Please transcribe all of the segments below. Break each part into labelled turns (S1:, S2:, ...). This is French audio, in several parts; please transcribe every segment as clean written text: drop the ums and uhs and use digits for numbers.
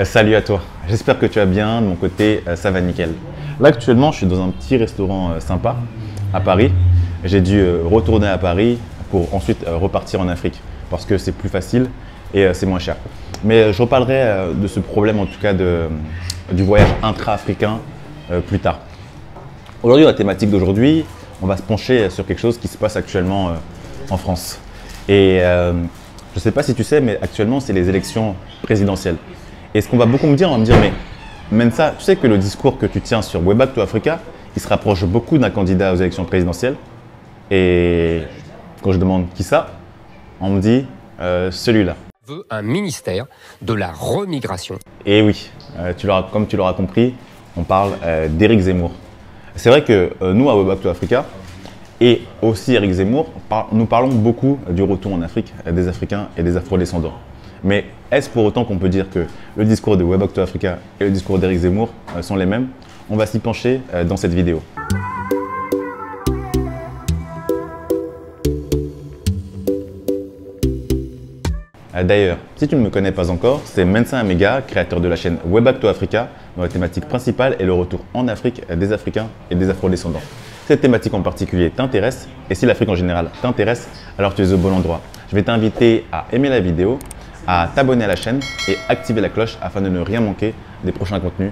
S1: Salut à toi, j'espère que tu vas bien, de mon côté ça va nickel. Là actuellement je suis dans un petit restaurant sympa à Paris. J'ai dû retourner à Paris pour ensuite repartir en Afrique parce que c'est plus facile et c'est moins cher. Mais je reparlerai de ce problème en tout cas du voyage intra-africain plus tard. Aujourd'hui, la thématique d'aujourd'hui, on va se pencher sur quelque chose qui se passe actuellement en France. Et je ne sais pas si tu sais, mais actuellement c'est les élections présidentielles. Et ce qu'on va beaucoup me dire, on va me dire, mais Mensa, tu sais que le discours que tu tiens sur Way Back to Africa, il se rapproche beaucoup d'un candidat aux élections présidentielles. Et quand je demande qui ça, on me dit celui-là.
S2: Veut un ministère de la remigration.
S1: Et oui, comme tu l'auras compris, on parle d'Éric Zemmour. C'est vrai que nous, à Way Back to Africa, et aussi Éric Zemmour, nous parlons beaucoup du retour en Afrique des Africains et des Afro-descendants. Mais est-ce pour autant qu'on peut dire que le discours de Way Back to Africa et le discours d'Éric Zemmour sont les mêmes? On va s'y pencher dans cette vidéo. D'ailleurs, si tu ne me connais pas encore, c'est Mensa Amega, créateur de la chaîne Way Back to Africa, dont la thématique principale est le retour en Afrique des Africains et des Afro-descendants. Cette thématique en particulier t'intéresse, et si l'Afrique en général t'intéresse, alors tu es au bon endroit. Je vais t'inviter à aimer la vidéo, à t'abonner à la chaîne et activer la cloche afin de ne rien manquer des prochains contenus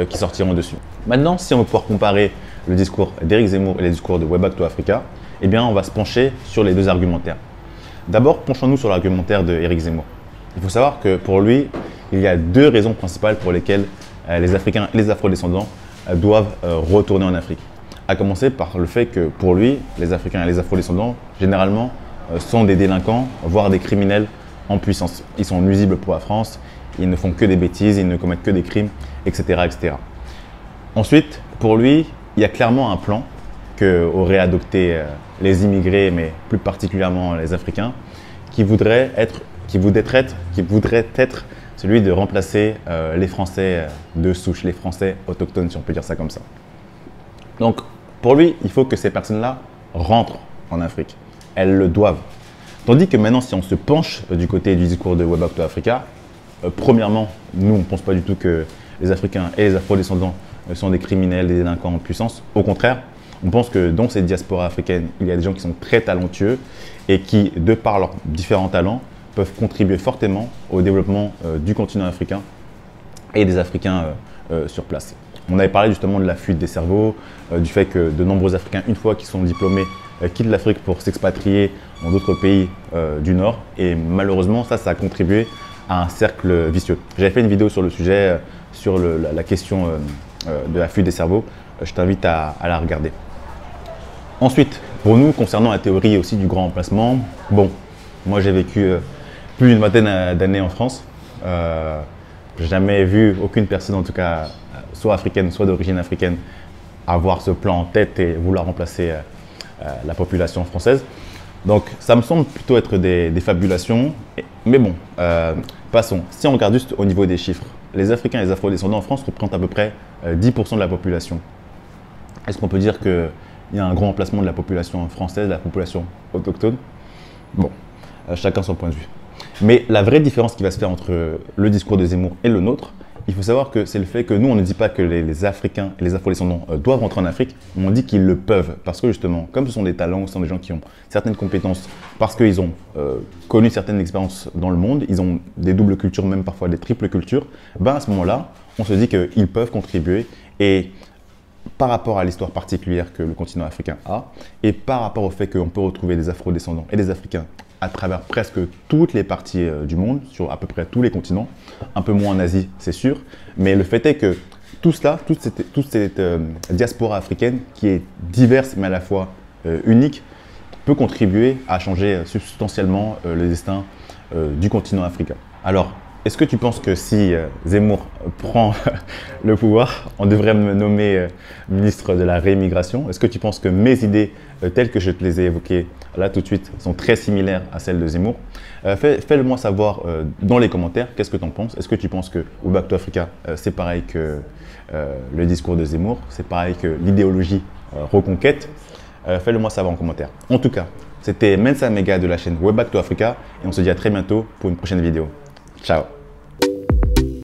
S1: qui sortiront dessus. Maintenant, si on veut pouvoir comparer le discours d'Éric Zemmour et les discours de Way Back to Africa, eh bien, on va se pencher sur les deux argumentaires. D'abord, penchons-nous sur l'argumentaire d'Éric Zemmour. Il faut savoir que pour lui, il y a deux raisons principales pour lesquelles les Africains et les Afro-descendants doivent retourner en Afrique. À commencer par le fait que pour lui, les Africains et les Afro-descendants, généralement, sont des délinquants, voire des criminels en puissance. Ils sont nuisibles pour la France, ils ne font que des bêtises, ils ne commettent que des crimes, etc. etc. Ensuite, pour lui, il y a clairement un plan qu'auraient adopté les immigrés, mais plus particulièrement les Africains, qui voudrait être celui de remplacer les Français de souche, les Français autochtones, si on peut dire ça comme ça. Donc, pour lui, il faut que ces personnes-là rentrent en Afrique. Elles le doivent. Tandis que maintenant, si on se penche du côté du discours de Way Back to Africa, premièrement, nous, on ne pense pas du tout que les Africains et les Afro-descendants sont des criminels, des délinquants en puissance. Au contraire, on pense que dans cette diaspora africaine, il y a des gens qui sont très talentueux et qui, de par leurs différents talents, peuvent contribuer fortement au développement du continent africain et des Africains sur place. On avait parlé justement de la fuite des cerveaux, du fait que de nombreux Africains, une fois qu'ils sont diplômés, quittent l'Afrique pour s'expatrier dans d'autres pays du Nord. Et malheureusement, ça a contribué à un cercle vicieux. J'avais fait une vidéo sur le sujet, sur la question de la fuite des cerveaux. Je t'invite à la regarder. Ensuite, pour nous, concernant la théorie aussi du grand remplacement, bon, moi j'ai vécu plus d'une vingtaine d'années en France. J'ai jamais vu aucune personne, en tout cas, soit africaine, soit d'origine africaine, avoir ce plan en tête et vouloir remplacer la population française. Donc, ça me semble plutôt être des fabulations. Mais bon, passons. Si on regarde juste au niveau des chiffres, les Africains et les Afro-descendants en France représentent à peu près 10% de la population. Est-ce qu'on peut dire qu'il y a un grand remplacement de la population française, de la population autochtone? Bon, chacun son point de vue. Mais la vraie différence qui va se faire entre le discours de Zemmour et le nôtre, il faut savoir que c'est le fait que nous, on ne dit pas que les Africains et les Afro-descendants doivent rentrer en Afrique, mais on dit qu'ils le peuvent. Parce que justement, comme ce sont des talents, ce sont des gens qui ont certaines compétences, parce qu'ils ont connu certaines expériences dans le monde, ils ont des doubles cultures, même parfois des triples cultures, ben à ce moment-là, on se dit qu'ils peuvent contribuer. Et par rapport à l'histoire particulière que le continent africain a, et par rapport au fait qu'on peut retrouver des Afro-descendants et des Africains à travers presque toutes les parties du monde, sur à peu près tous les continents, un peu moins en Asie, c'est sûr, mais le fait est que tout cela, toute cette diaspora africaine qui est diverse mais à la fois unique, peut contribuer à changer substantiellement le destin du continent africain. Alors, est-ce que tu penses que si Zemmour prend le pouvoir, on devrait me nommer ministre de la réimmigration? Est-ce que tu penses que mes idées, telles que je te les ai évoquées là tout de suite, sont très similaires à celles de Zemmour? Fais-le moi savoir dans les commentaires, qu'est-ce que tu en penses? Est-ce que tu penses que Way Back to Africa, c'est pareil que le discours de Zemmour? C'est pareil que l'idéologie reconquête? Fais-le moi savoir en commentaire. En tout cas, c'était Mensa Amega de la chaîne Way Back to Africa et on se dit à très bientôt pour une prochaine vidéo. Ciao!